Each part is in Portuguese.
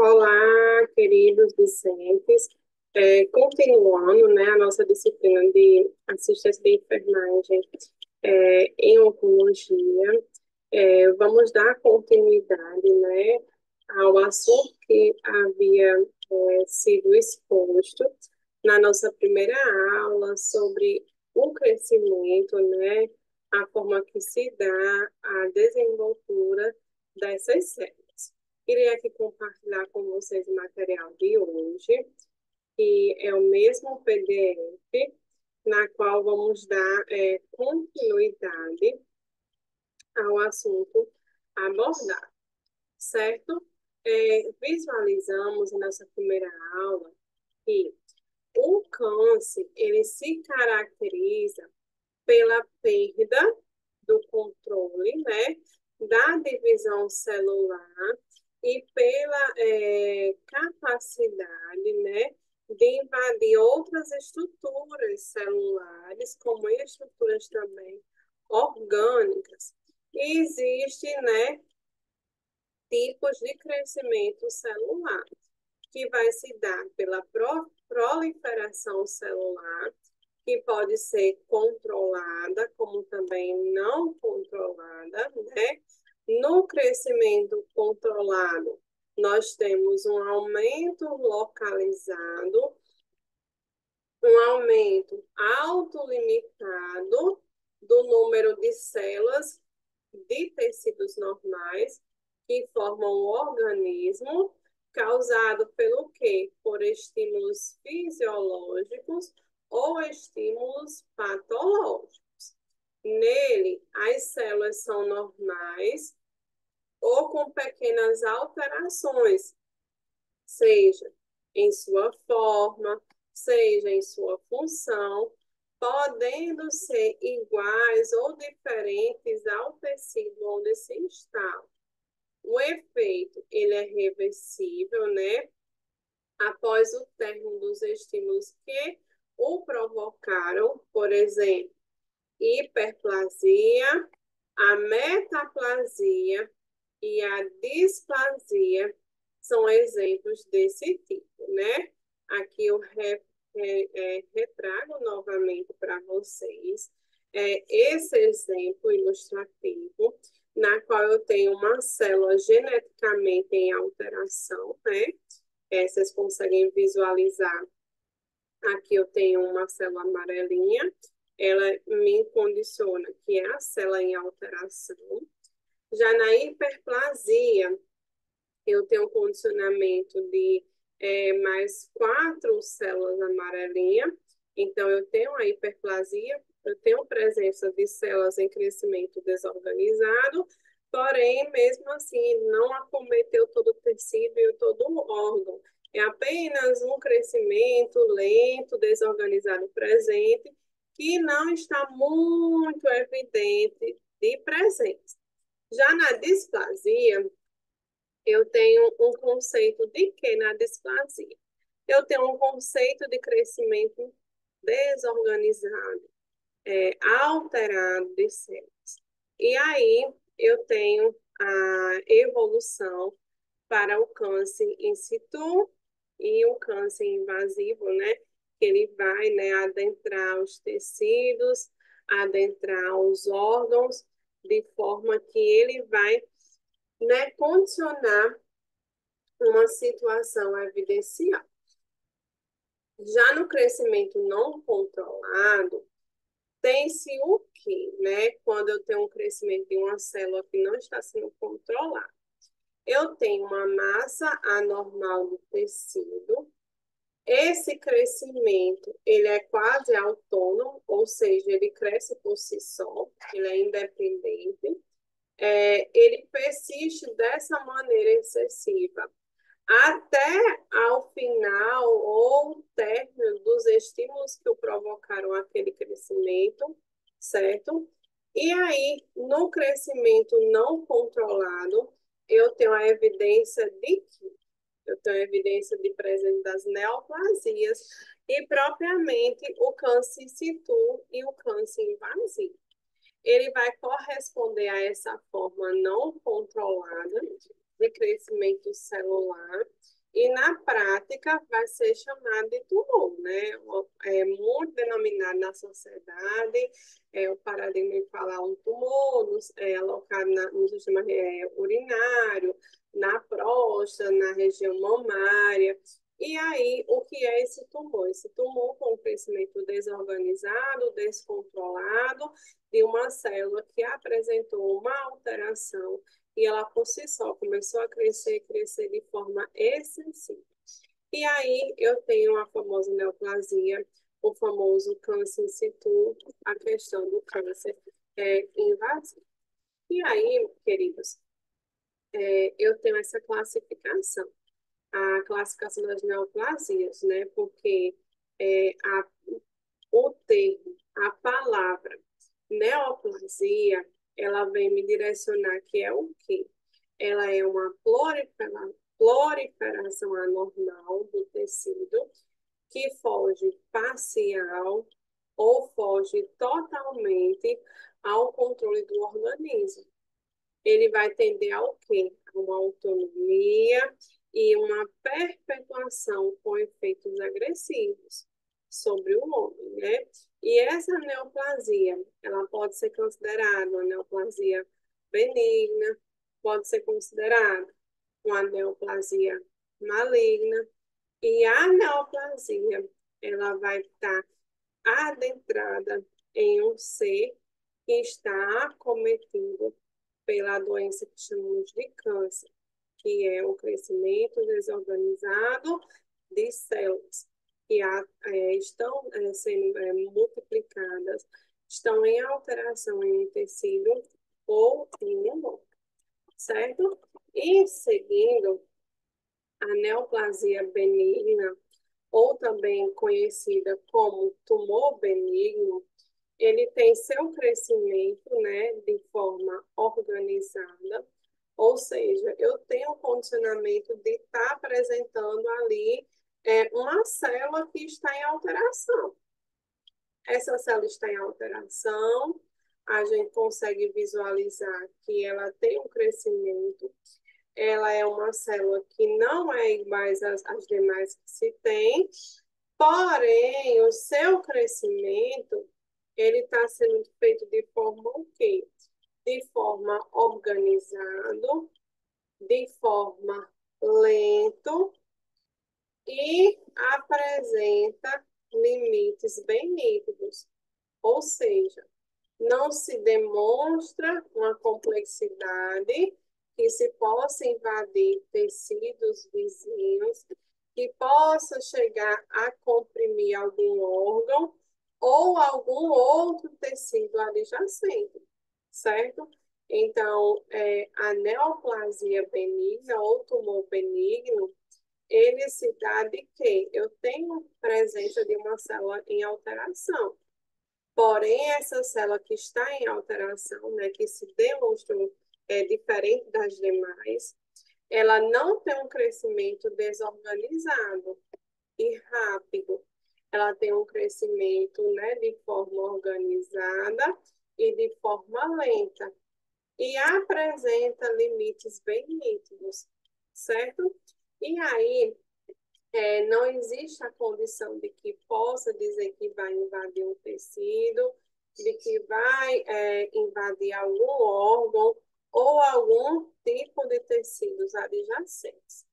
Olá, queridos discentes. Continuando, né, a nossa disciplina de assistência de enfermagem em oncologia, vamos dar continuidade, né, ao assunto que havia sido exposto na nossa primeira aula sobre o crescimento, né, a forma que se dá a desenvoltura dessas células. Irei aqui compartilhar com vocês o material de hoje, que é o mesmo PDF, na qual vamos dar continuidade ao assunto abordado, certo? Visualizamos nessa primeira aula que o câncer, ele se caracteriza pela perda do controle, né, da divisão celular e pela capacidade, né, de invadir outras estruturas celulares, como estruturas também orgânicas. E existe, né, tipos de crescimento celular, que vai se dar pela proliferação celular, que pode ser controlada, como também não controlada, né? No crescimento controlado, nós temos um aumento localizado, um aumento autolimitado do número de células de tecidos normais que formam o organismo, causado pelo quê? Por estímulos fisiológicos ou estímulos patológicos. Nele, as células são normais ou com pequenas alterações, seja em sua forma, seja em sua função, podendo ser iguais ou diferentes ao tecido onde se instala. O efeito, ele é reversível, né? Após o término dos estímulos que o provocaram, por exemplo, hiperplasia, a metaplasia e a displasia são exemplos desse tipo, né? Aqui eu retrago novamente para vocês esse exemplo ilustrativo, na qual eu tenho uma célula geneticamente em alteração, né? Vocês conseguem visualizar. Aqui eu tenho uma célula amarelinha, ela me condiciona, que é a célula em alteração. Já na hiperplasia, eu tenho um condicionamento de mais 4 células amarelinhas. Então, eu tenho a hiperplasia, eu tenho presença de células em crescimento desorganizado, porém, mesmo assim, não acometeu todo o tecido e todo o órgão. É apenas um crescimento lento, desorganizado presente, que não está muito evidente de presença. Já na displasia, eu tenho um conceito de que na displasia? Eu tenho um conceito de crescimento desorganizado, alterado de células. E aí eu tenho a evolução para o câncer in situ e o câncer invasivo, né? Que ele vai, né, adentrar os tecidos, adentrar os órgãos, de forma que ele vai, né, condicionar uma situação evidencial. Já no crescimento não controlado, tem-se o quê, né? Quando eu tenho um crescimento de uma célula que não está sendo controlada. Eu tenho uma massa anormal do tecido. Esse crescimento, ele é quase autônomo, ou seja, ele cresce por si só, ele é independente. Ele persiste dessa maneira excessiva até ao final ou término dos estímulos que o provocaram aquele crescimento, certo? E aí, no crescimento não controlado, eu tenho a evidência de que eu tenho a evidência de presença das neoplasias e propriamente o câncer in situ e o câncer invasivo. Ele vai corresponder a essa forma não controlada de crescimento celular, e na prática vai ser chamado de tumor, né? É muito denominado na sociedade, o paradigma de falar um tumor, alocado no sistema urinário, na próstata, na região mamária. E aí, o que é esse tumor? Esse tumor com crescimento desorganizado, descontrolado, de uma célula que apresentou uma alteração e ela por si só começou a crescer de forma excessiva. E aí eu tenho a famosa neoplasia, o famoso câncer in situ, a questão do câncer invasivo. E aí, queridos, eu tenho essa classificação, a classificação das neoplasias, né? Porque o termo, a palavra neoplasia, ela vem me direcionar que é o quê? Ela é uma proliferação anormal do tecido que foge parcial ou foge totalmente ao controle do organismo. Ele vai tender ao quê? A uma autonomia e uma perpetuação com efeitos agressivos sobre o homem, né? E essa neoplasia, ela pode ser considerada uma neoplasia benigna, pode ser considerada uma neoplasia maligna, e a neoplasia, ela vai estar adentrada em um ser que está acometido pela doença que chamamos de câncer, que é o crescimento desorganizado de células que estão sendo multiplicadas, estão em alteração em um tecido ou em um órgão, certo? E seguindo, a neoplasia benigna, ou também conhecida como tumor benigno, ele tem seu crescimento, né, de forma organizada, ou seja, eu tenho o condicionamento de estar apresentando ali uma célula que está em alteração. Essa célula está em alteração, a gente consegue visualizar que ela tem um crescimento, ela é uma célula que não é igual às demais que se tem, porém, o seu crescimento, ele está sendo feito de forma o quê? De forma organizada, de forma lento e apresenta limites bem nítidos. Ou seja, não se demonstra uma complexidade que se possa invadir tecidos vizinhos, que possa chegar a comprimir algum órgão ou algum outro tecido adjacente, certo? Então, a neoplasia benigna ou tumor benigno, ele se dá de que eu tenho presença de uma célula em alteração. Porém, essa célula que está em alteração, né, que se demonstrou diferente das demais, ela não tem um crescimento desorganizado e rápido. Ela tem um crescimento, né, de forma organizada e de forma lenta. E apresenta limites bem nítidos, certo? E aí, não existe a condição de que possa dizer que vai invadir um tecido, de que vai invadir algum órgão ou algum tipo de tecidos adjacentes.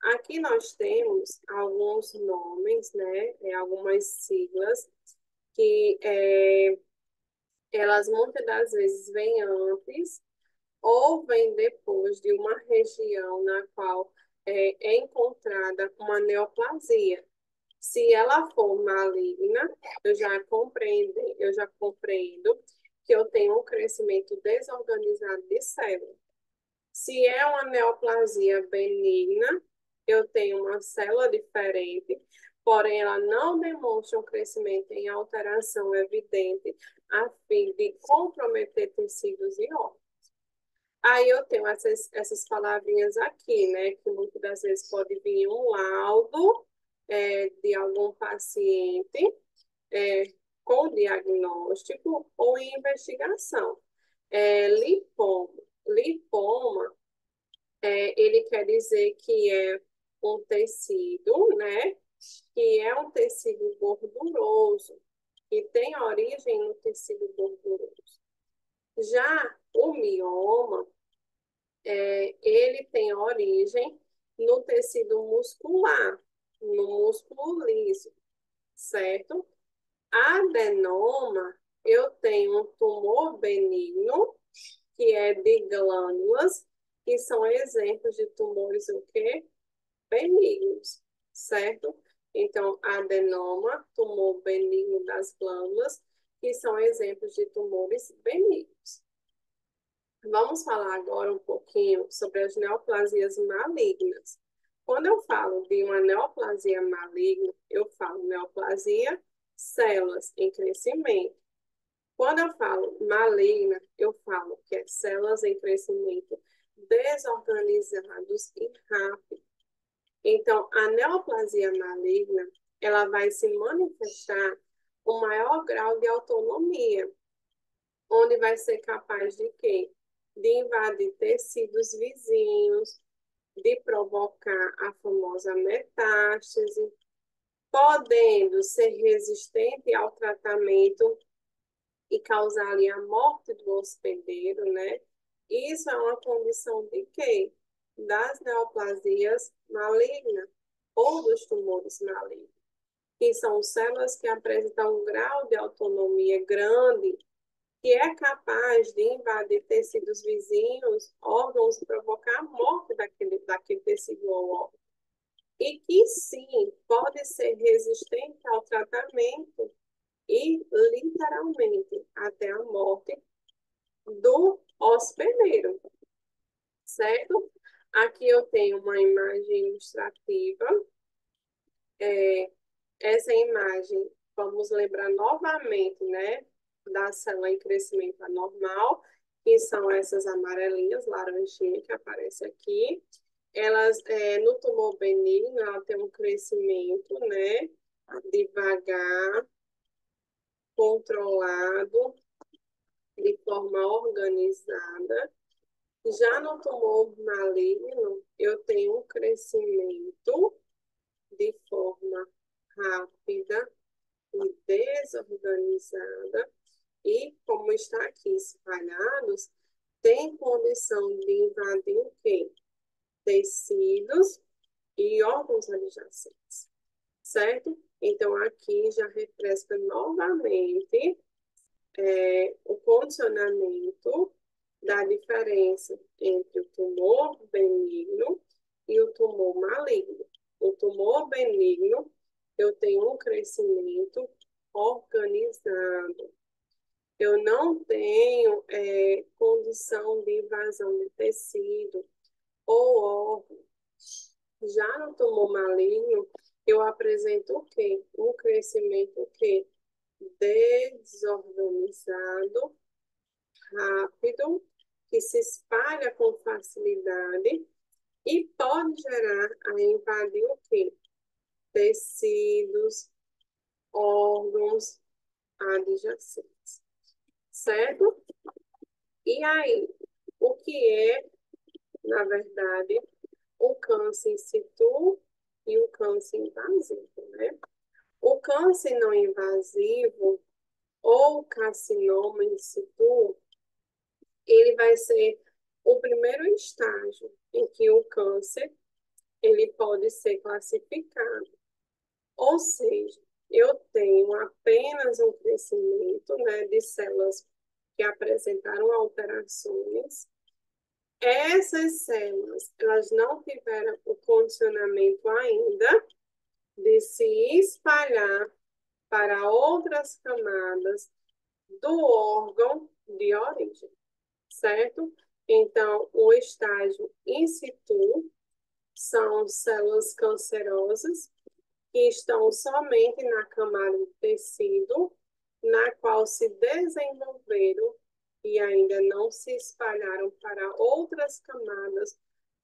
Aqui nós temos alguns nomes, né, algumas siglas que elas muitas das vezes vêm antes ou vêm depois de uma região na qual é encontrada uma neoplasia. Se ela for maligna, eu já compreendo que eu tenho um crescimento desorganizado de célula. Se é uma neoplasia benigna, eu tenho uma célula diferente, porém ela não demonstra um crescimento em alteração evidente a fim de comprometer tecidos e órgãos. Aí eu tenho essas palavrinhas aqui, né? Que muitas das vezes pode vir um laudo de algum paciente com diagnóstico ou em investigação. Lipoma. Lipoma Ele quer dizer que é um tecido, né? Que é um tecido gorduroso, que tem origem no tecido gorduroso. Já o mioma, ele tem origem no tecido muscular, no músculo liso, certo? Adenoma, eu tenho um tumor benigno, que é de glândulas, que são exemplos de tumores o quê? Benignos, certo? Então, adenoma, tumor benigno das glândulas, que são exemplos de tumores benignos. Vamos falar agora um pouquinho sobre as neoplasias malignas. Quando eu falo de uma neoplasia maligna, eu falo neoplasia, células em crescimento. Quando eu falo maligna, eu falo que é células em crescimento desorganizados e rápido. Então, a neoplasia maligna, ela vai se manifestar com maior grau de autonomia, onde vai ser capaz de quê? De invadir tecidos vizinhos, de provocar a famosa metástase, podendo ser resistente ao tratamento e causar ali a morte do hospedeiro, né? Isso é uma condição de quê? Das neoplasias malignas ou dos tumores malignos, que são células que apresentam um grau de autonomia grande, que é capaz de invadir tecidos vizinhos, órgãos, e provocar a morte daquele tecido ou órgão. E que sim, pode ser resistente ao tratamento e literalmente até a morte do hospedeiro, certo? Aqui eu tenho uma imagem ilustrativa. Essa imagem, vamos lembrar novamente, né, da célula em crescimento anormal, que são essas amarelinhas, laranjinha que aparece aqui. Elas, no tumor benigno, ela tem um crescimento, né, devagar, controlado, de forma organizada. Já no tumor maligno, eu tenho um crescimento de forma rápida e desorganizada, e como está aqui espalhados, tem condição de invadir o quê? Tecidos e órgãos adjacentes, certo? Então, aqui já refresca novamente o condicionamento da diferença entre o tumor benigno e o tumor maligno. O tumor benigno, eu tenho um crescimento organizado. Eu não tenho condição de invasão de tecido ou órgão. Já no tumor maligno, eu apresento o quê? Um crescimento o quê? Desorganizado, rápido, que se espalha com facilidade e pode gerar a invadir o quê? Tecidos, órgãos adjacentes, certo? E aí, o que é, na verdade, o câncer in situ e o câncer invasivo, né? O câncer não invasivo ou carcinoma in situ, ele vai ser o primeiro estágio em que o câncer ele pode ser classificado. Ou seja, eu tenho apenas um crescimento, né, de células que apresentaram alterações. Essas células, elas não tiveram o condicionamento ainda de se espalhar para outras camadas do órgão de origem, certo? Então, o estágio in situ são células cancerosas que estão somente na camada do tecido, na qual se desenvolveram e ainda não se espalharam para outras camadas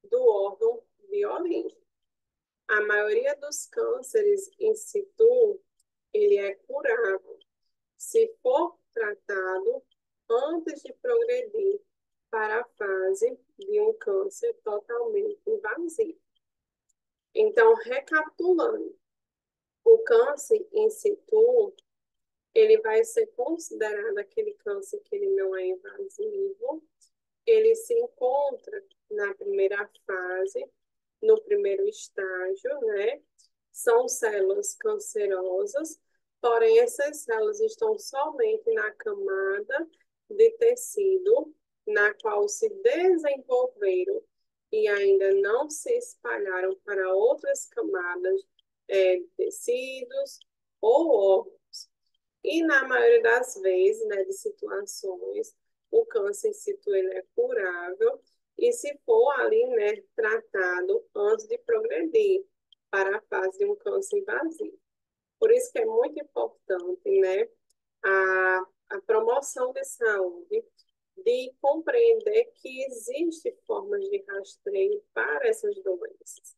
do órgão de origem. A maioria dos cânceres in situ, ele é curável, se for tratado antes de progredir para a fase de um câncer totalmente invasivo. Então, recapitulando, o câncer in situ, ele vai ser considerado aquele câncer que ele não é invasivo, ele se encontra na primeira fase, no primeiro estágio, né? São células cancerosas, porém essas células estão somente na camada de tecido, na qual se desenvolveram e ainda não se espalharam para outras camadas de tecidos ou órgãos. E na maioria das vezes, né, de situações, o câncer in situ ele é curável e se for ali, né, tratado antes de progredir para a fase de um câncer invasivo. Por isso que é muito importante, né, a promoção de saúde, de compreender que existem formas de rastreio para essas doenças.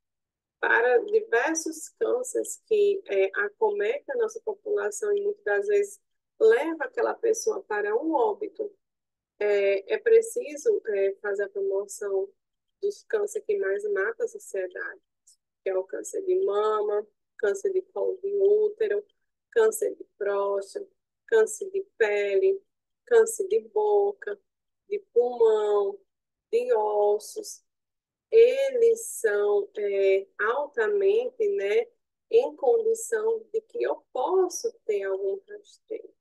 Para diversos cânceres que acometem a nossa população e muitas das vezes leva aquela pessoa para um óbito, é preciso fazer a promoção dos cânceres que mais matam a sociedade, que é o câncer de mama, câncer de colo de útero, câncer de próstata, câncer de pele, câncer de boca, de pulmão, de ossos. Eles são altamente, né, em condição de que eu posso ter algum rastreio.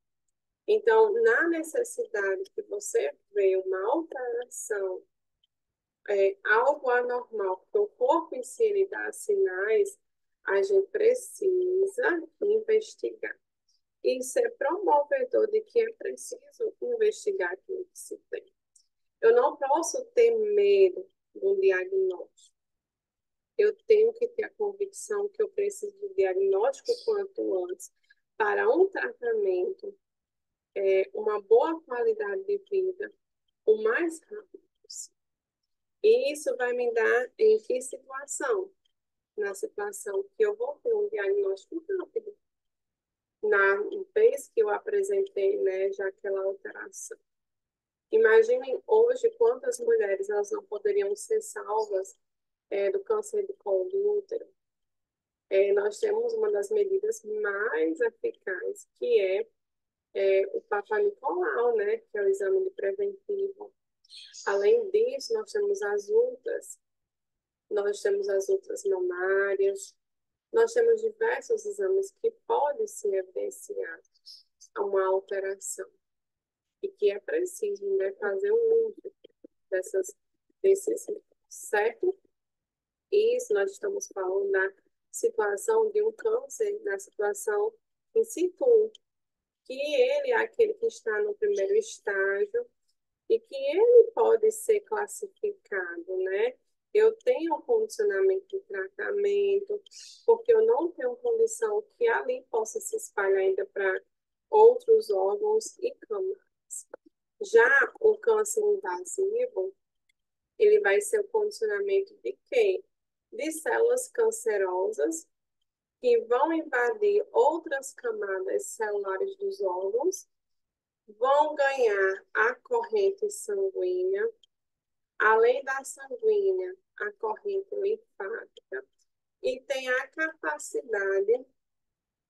Então, na necessidade que você vê uma alteração, algo anormal, porque o corpo em si ele dá sinais, a gente precisa investigar. Isso é promovedor de que é preciso investigar aquilo que se tem. Eu não posso ter medo do diagnóstico. Eu tenho que ter a convicção que eu preciso de diagnóstico quanto antes para um tratamento, uma boa qualidade de vida, o mais rápido possível. E isso vai me dar em que situação? Na situação que eu vou ter um diagnóstico rápido. Na vez que eu apresentei, né, já aquela alteração. Imaginem hoje quantas mulheres elas não poderiam ser salvas do câncer de colo do útero. Nós temos uma das medidas mais eficazes, que o Papa Nicolau, né, que é o exame de preventivo. Além disso, nós temos as ultras mamárias, nós temos diversos exames que podem ser evidenciados a uma alteração e que é preciso, né, fazer o uso desses certo? Isso nós estamos falando da situação de um câncer, da situação in situ, que ele é aquele que está no primeiro estágio e que ele pode ser classificado, né? Eu tenho um condicionamento de tratamento, porque eu não tenho condição que ali possa se espalhar ainda para outros órgãos e câmaras. Já o câncer invasivo, ele vai ser o condicionamento de quê? De células cancerosas que vão invadir outras camadas celulares dos órgãos, vão ganhar a corrente sanguínea, além da sanguínea, a corrente linfática, e tem a capacidade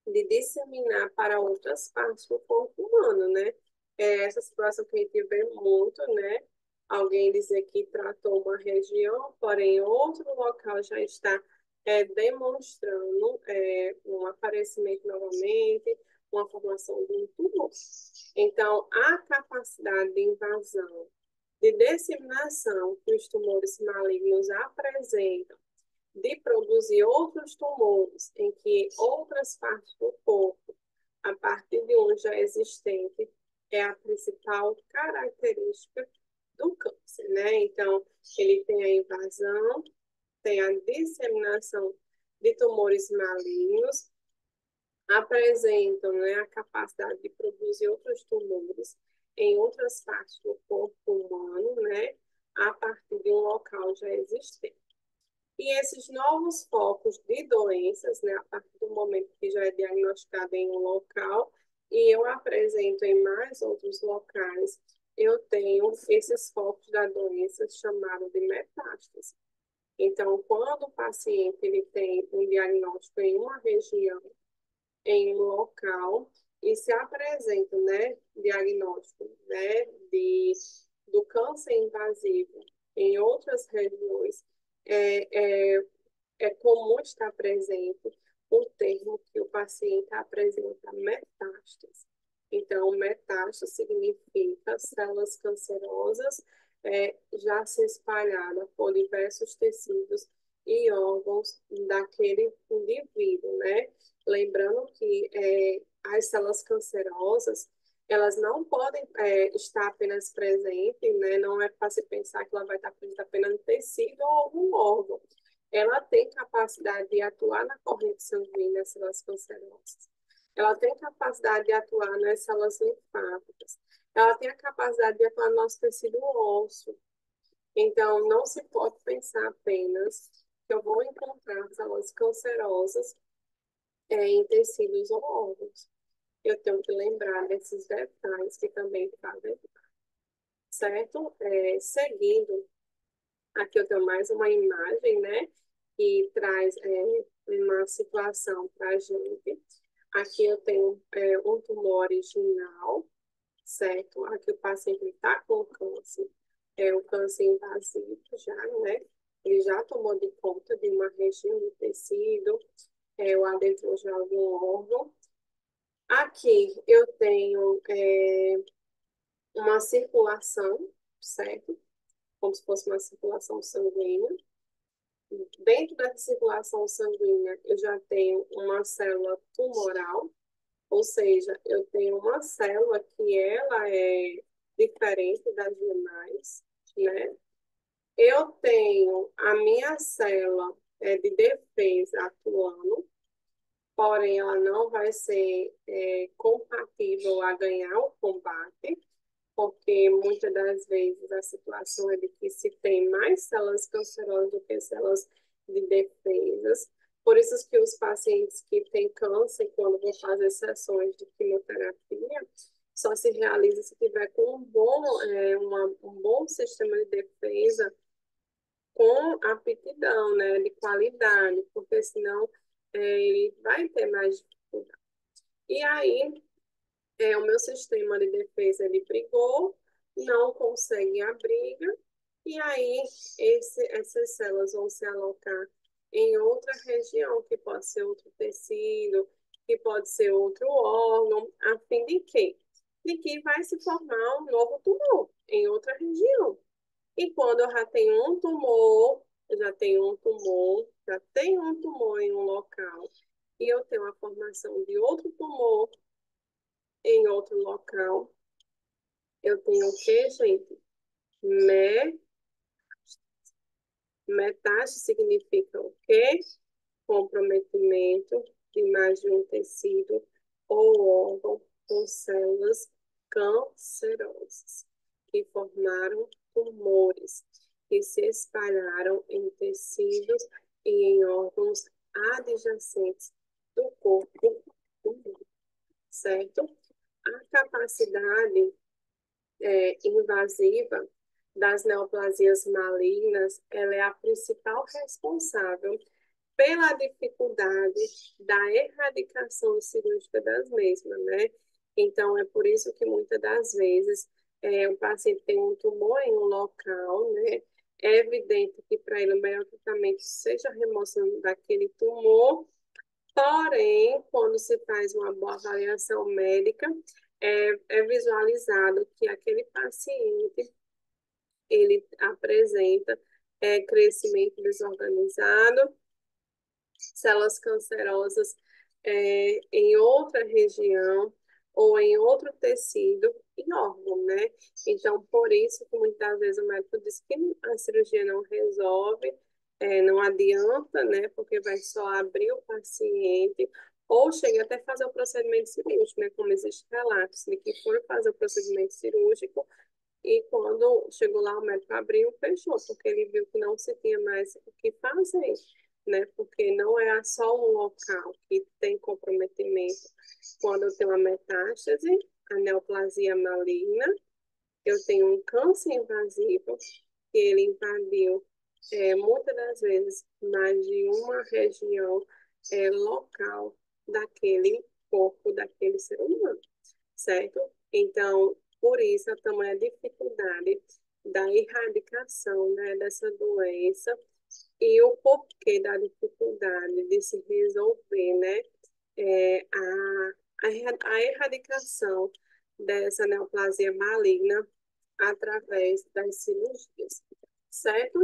de disseminar para outras partes do corpo humano, né? Essa situação que a gente vê muito, né? Alguém dizer que tratou uma região, porém outro local já está demonstrando um aparecimento novamente, uma formação de um tumor. Então, a capacidade de invasão, de disseminação que os tumores malignos apresentam, de produzir outros tumores em que outras partes do corpo, a partir de um já existente, é a principal característica do câncer, né? Então, ele tem a invasão, tem a disseminação de tumores malignos, apresentam, né, a capacidade de produzir outros tumores em outras partes do corpo humano, né, a partir de um local já existente. E esses novos focos de doenças, né, a partir do momento que já é diagnosticado em um local e eu apresento em mais outros locais, eu tenho esses focos da doença chamados de metástase. Então, quando o paciente ele tem um diagnóstico em uma região, em um local, e se apresenta, né, diagnóstico, né, do câncer invasivo em outras regiões, é, é, é comum estar presente o termo que o paciente apresenta metástase. Então, metástase significa células cancerosas já se espalhadas por diversos tecidos e órgãos daquele indivíduo, né? Lembrando que as células cancerosas, elas não podem estar apenas presentes, né? Não é para se pensar que ela vai estar presente apenas no tecido ou algum órgão. Ela tem capacidade de atuar na corrente sanguínea, nas células cancerosas. Ela tem capacidade de atuar nas células linfáticas. Ela tem a capacidade de atuar no nosso tecido ósseo. Então, não se pode pensar apenas que eu vou encontrar células cancerosas em tecidos ou órgãos. Eu tenho que lembrar desses detalhes que também fazem, certo? Seguindo, aqui eu tenho mais uma imagem, né? Que traz uma situação para a gente. Aqui eu tenho um tumor original, certo? Aqui o paciente está com câncer, o câncer invasivo já, né? Ele já tomou de conta de uma região do tecido, ou adentrou já algum órgão. Aqui eu tenho uma circulação, certo? Como se fosse uma circulação sanguínea. Dentro dessa circulação sanguínea, eu já tenho uma célula tumoral, ou seja, eu tenho uma célula que ela é diferente das demais, né? Eu tenho a minha célula de defesa atuando, porém ela não vai ser compatível a ganhar o combate, porque muitas das vezes a situação é de que se tem mais células cancerosas do que células de defesas. Por isso que os pacientes que têm câncer, quando vão fazer sessões de quimioterapia, só se realiza se tiver com um bom sistema de defesa com aptidão, né, de qualidade, porque senão ele vai ter mais dificuldade. E aí, o meu sistema de defesa ele brigou, não consegue a briga, e aí essas células vão se alocar em outra região, que pode ser outro tecido, que pode ser outro órgão, a fim de quê? De que vai se formar um novo tumor em outra região. E quando eu já tenho um tumor, já tenho um tumor em um local, e eu tenho a formação de outro tumor em outro local, eu tenho o quê, gente? Metástase significa o quê? Comprometimento de mais de um tecido ou órgão com células cancerosas que formaram tumores que se espalharam em tecidos e em órgãos adjacentes do corpo humano, certo? A capacidade invasiva das neoplasias malignas, ela é a principal responsável pela dificuldade da erradicação cirúrgica das mesmas, né? Então, é por isso que muitas das vezes o paciente tem um tumor em um local, né? É evidente que para ele o melhor tratamento seja a remoção daquele tumor, porém, quando se faz uma boa avaliação médica, é visualizado que aquele paciente ele apresenta crescimento desorganizado, células cancerosas em outra região ou em outro tecido e órgão, né? Então, por isso que muitas vezes o médico diz que a cirurgia não resolve, não adianta, né? Porque vai só abrir o paciente ou chega até fazer o procedimento cirúrgico, né? Como existe relatos de que foi fazer o procedimento cirúrgico e quando chegou lá, o médico abriu, fechou, porque ele viu que não se tinha mais o que fazer, né? Porque não é só um local que tem comprometimento. Quando eu tenho uma metástase, a neoplasia maligna, eu tenho um câncer invasivo, que ele invadiu muitas das vezes mais de uma região local daquele corpo, daquele ser humano, certo? Então, por isso, a tamanha dificuldade da erradicação, né, dessa doença e o porquê da dificuldade de se resolver, né, a erradicação dessa neoplasia maligna através das cirurgias, certo?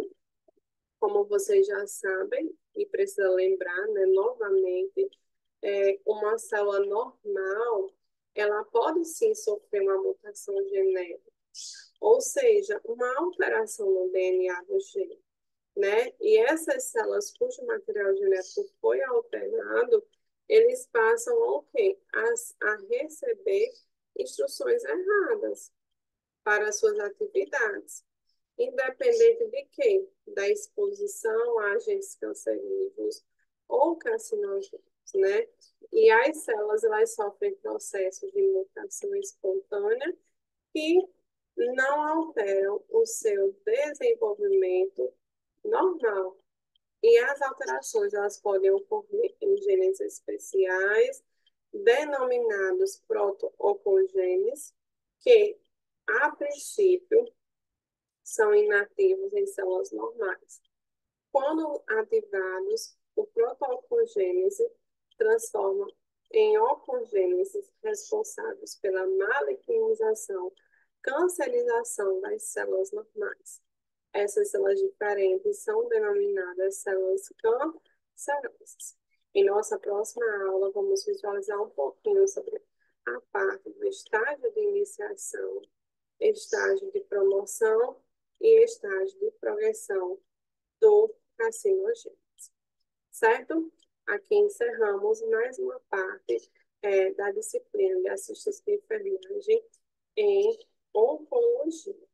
Como vocês já sabem, e precisa lembrar, né, novamente, uma célula normal, ela pode sim sofrer uma mutação genética, ou seja, uma alteração no DNA do gene, né? E essas células cujo material genético foi alterado, eles passam o quê? A receber instruções erradas para as suas atividades. Independente de quê? Da exposição a agentes cancerígenos ou carcinógenos, né? E as células, elas sofrem processos de mutação espontânea que não alteram o seu desenvolvimento normal. E as alterações, elas podem ocorrer em genes especiais, denominados proto-oncogenes, que, a princípio, são inativos em células normais. Quando ativados, o proto-oncogênese transforma em oncogêneses responsáveis pela malignização, cancerização das células normais. Essas células diferentes são denominadas células cancerosas. Em nossa próxima aula, vamos visualizar um pouquinho sobre a parte do estágio de iniciação, estágio de promoção e estágio de progressão do carcinogênese. Certo? Aqui encerramos mais uma parte da disciplina de assistência de enfermagem em oncologia.